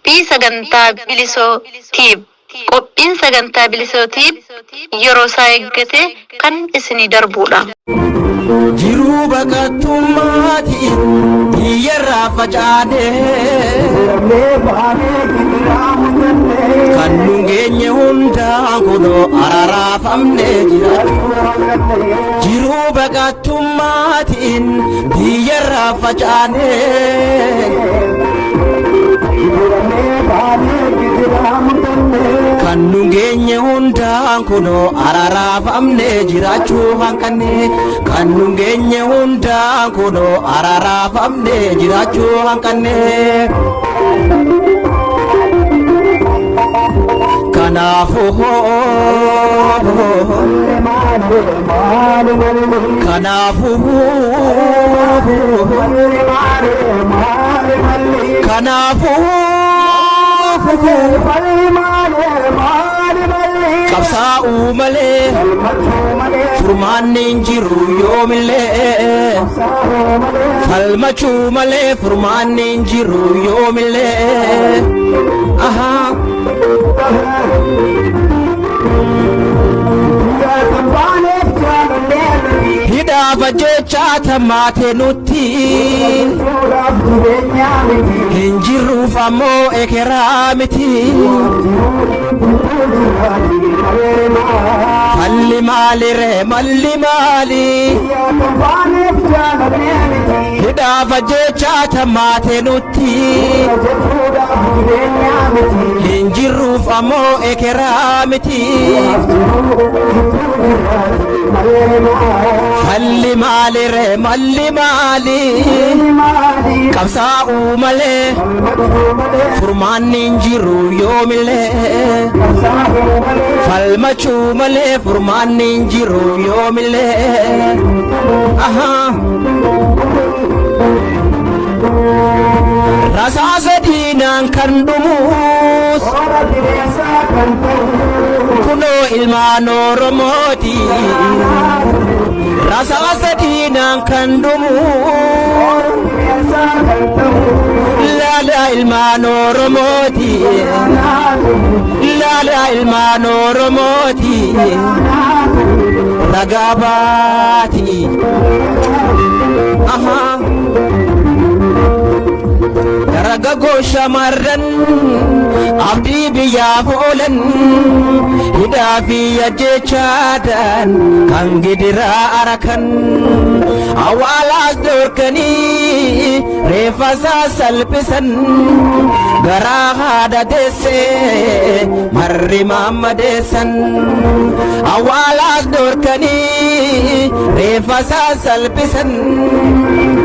qophii sagantaa bilisoo tiib. Qophiin sagantaa bilisoo tiib yeroo isaa eeggate kan isinii darbuudha. Jiruu baqattummaatiin biyyarraa facaanee kan nu geenye hundaan kunoo araaraafamnee jira. Jiruu baqattummaatiin biyyarraa facaanee kan nu geenye hundaan kunoo araaraafamnee jiraachuu hanqannee kan nu geenye hundaan kunoo araaraafamnee jiraachuu hanqannee. Kanaafuu qabsaa'uu malee furmaanni hin jiru yoomillee falmachuu malee furmaanni hin jiru yoomillee. Hidhaafa jechaa tammaate nutti hin jirruuf ammoo ekeraa miti. Falli maali ree malli maali? Hidhaafa jechaa tammaate nutti hin jirruuf ammoo ekeraa miti. Falli maali ree malli maali? Qabsaa'uu malee furmaanni hin jiru yoomillee falmachuu malee furmaanni hin jiru yoomillee. Rasaasa diinaan kan dhumuus kunoo ilmaan Oromooti. Rasaasa diinaan kan dhumuus laala ilmaan Oromooti. Laala ilmaan Oromooti. Ragaa baati. Dargaggoo shamarran abdii biyyaaf oolan hidhaa fi ajjechaadhaan kan gidiraa arakan awwaalaas doorkanii reeffasaa salphisan garaa haadha deessee marri maammadeessan awwaalaas doorkanii reeffasaa salphisan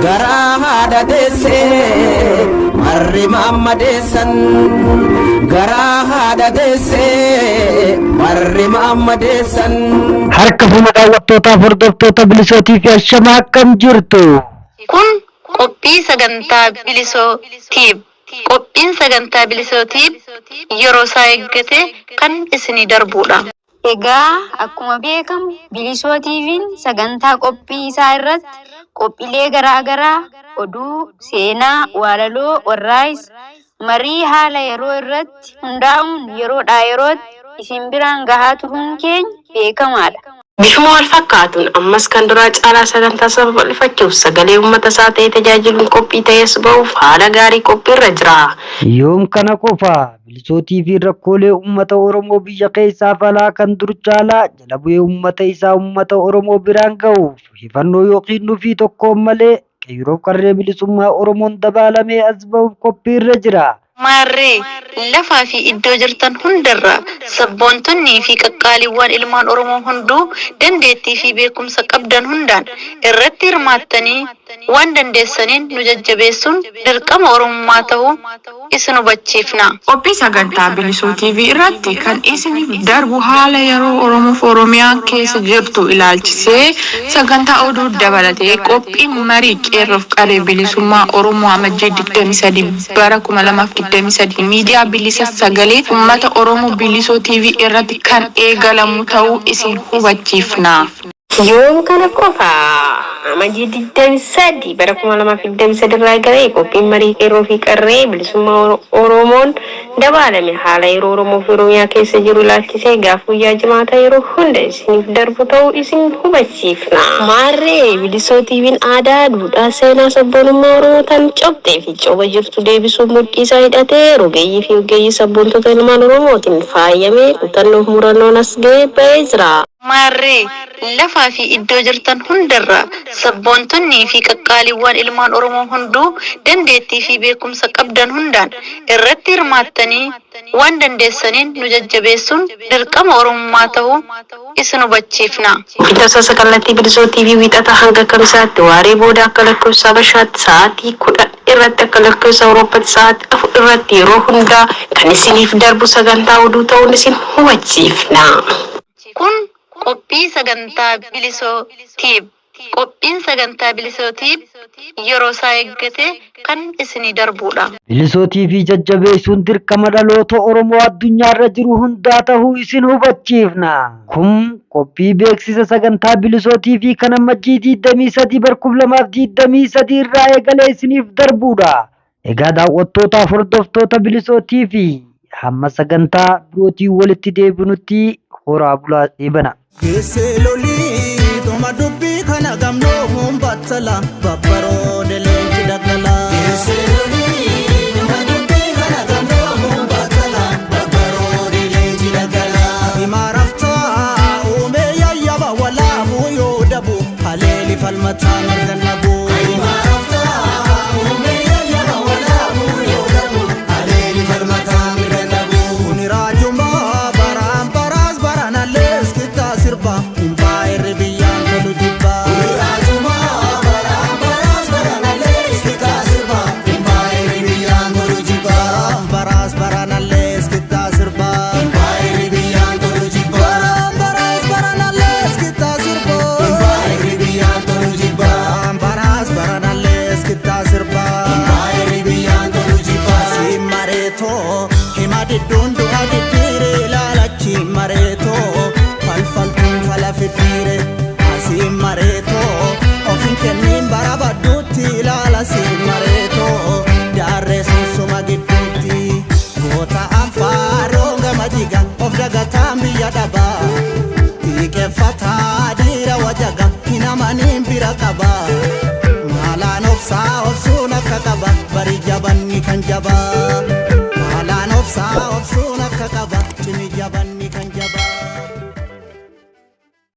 garaa haadha deessee marri maammadeessan garaa haadha deessee marri maammadeessan. Harka fuula daawwattootaaf hordoftoota bilisootii fi ashamaa akkam jirtu? Kun qophii sagantaa bilisoo tiib. Qophiin sagantaa bilisoo tiib yeroo isaa eeggate kan isinii darbuudha. Egaa akkuma beekamu bilisoo tiiviin sagantaa qophii isaa irratti qophiilee garaa oduu, seenaa, waalaloo, warraaqsa, marii haala yeroo irratti hundaa'uun yeroodhaa yerootti isin biraan gahaa turuun keenya beekamaadha. Bifuma wal fakkaatuun ammas kan duraa caalaa sagantaa sababal'ifachuuf sagalee uummata isaa ta'ee tajaajiluun qophii ta'es ba'uuf haala gaarii qophiirra jira. Yoom kana qofa bilisootii fi rakkoolee uummata Oromoo biyya keessaa falaa kan dur caalaa jala bu'ee uummata isaa uummata Oromoo biraan ga'uuf hifannoo yookiin nuufii tokkoon malee qeerroo qarree bilisummaa Oromoon dabaalamee as ba'uuf qophiirra jira. Maarree lafaa fi iddoo jirtan hundarraa sabboontonnii fi qaqqaaliiwwan ilmaan Oromoo hunduu dandeettii fi beekumsa qabdan hundaan irratti hirmaattanii waan dandeessaniin nu jajjabeessuun dirqama Oromummaa ta'uu isin hubachiifna. Qophii sagantaa bilisoo TV irratti kan isiniif darbu haala yeroo Oromoof Oromiyaan keessa jirtu ilaalchisee sagantaa oduu dabalatee qophii marii qeerroof qarree bilisummaa Oromoo amajjii 23 bara 2023 miidiyaa bilisa sagalee uummata Oromoo bilisoo TV irratti kan eegalamu ta'uu isin hubachiifna. Yoom kana qofa amajii 23 bara 2023 irraa garee qophiin marii qeerroo fi qarree bilisummaa Oromoon dabalame haala yeroo Oromoo fi Oromiyaa keessa jiru ilaalchisee gaafa guyyaa jimaata yeroo hunda isiniif darbu ta'uu isin hubachiifna. Maarree bilisootiiwwan aadaa duudhaa seenaa sabboonummaa Oromootaan cobxee fi coba jirtu deebisuuf mudhii isaa hidhatee rogeeyyii fi ogeeyyii sabboontoota ilmaan Oromootiin faayamee kutannoof murannoon as ga'ee ba'ee jira. Maarree lafaa fi iddoo jirtan hundarra sabboontonnii fi qaqqaaliiwwan ilmaan Oromoo hunduu dandeettii fi beekumsa qabdan hundaan irratti hirmaattanii waan dandeessaniin nu jajjabeessuun dirqama Oromummaa ta'uu isin hubachiifna. Bilisootaa kallattii bilisoo TV wiixata hanga kamisaatti waaree booda akka lakkoofsa Habashaatti sa'aatii 10 irratti akka lakkoofsa Awurooppaatti sa'aatii 4 irratti yeroo hundaa kan isiniif darbu sagantaa oduu ta'uun isin hubachiifna. Kun qophii sagantaa bilisootiif. Qophiin sagantaa bilisootiif yeroo isaa eeggate kan isinii darbudha. Bilisootii fi jajjabeessuun dirqama dhaloota Oromoo addunyaarra jiru hundaa ta'uu isin hubachiifna. Kun qophii beeksisa sagantaa bilisootii fi kan ammajjii 23 bara 2023 irraa eegalee isiniif darbudha. Egaa daawwattootaaf hordoftoota bilisootii fi hamma sagantaa birootiin walitti deebinutti horaa bulaa eebana. Toma dubbii kana gamnoo hun battala babbaroo deleenki daggala. Toma dubbii kana gamnoo hun battala babbaroo deleenki daggala. Imaaraftaa uumee yayyaba walaabuu yoo dabu haleeli falmataa margannabu. Imaaraftaa uumee yayyaba walaabuu yoo dabu haleeli falmataa margannabu. Kuni raajumaa baraan baraas baranallees kittaa sirba impaayirri biyya. Maalaan obsuun akka qaba bari jabanni kan jaba. Maalaan obsuun akka qaba.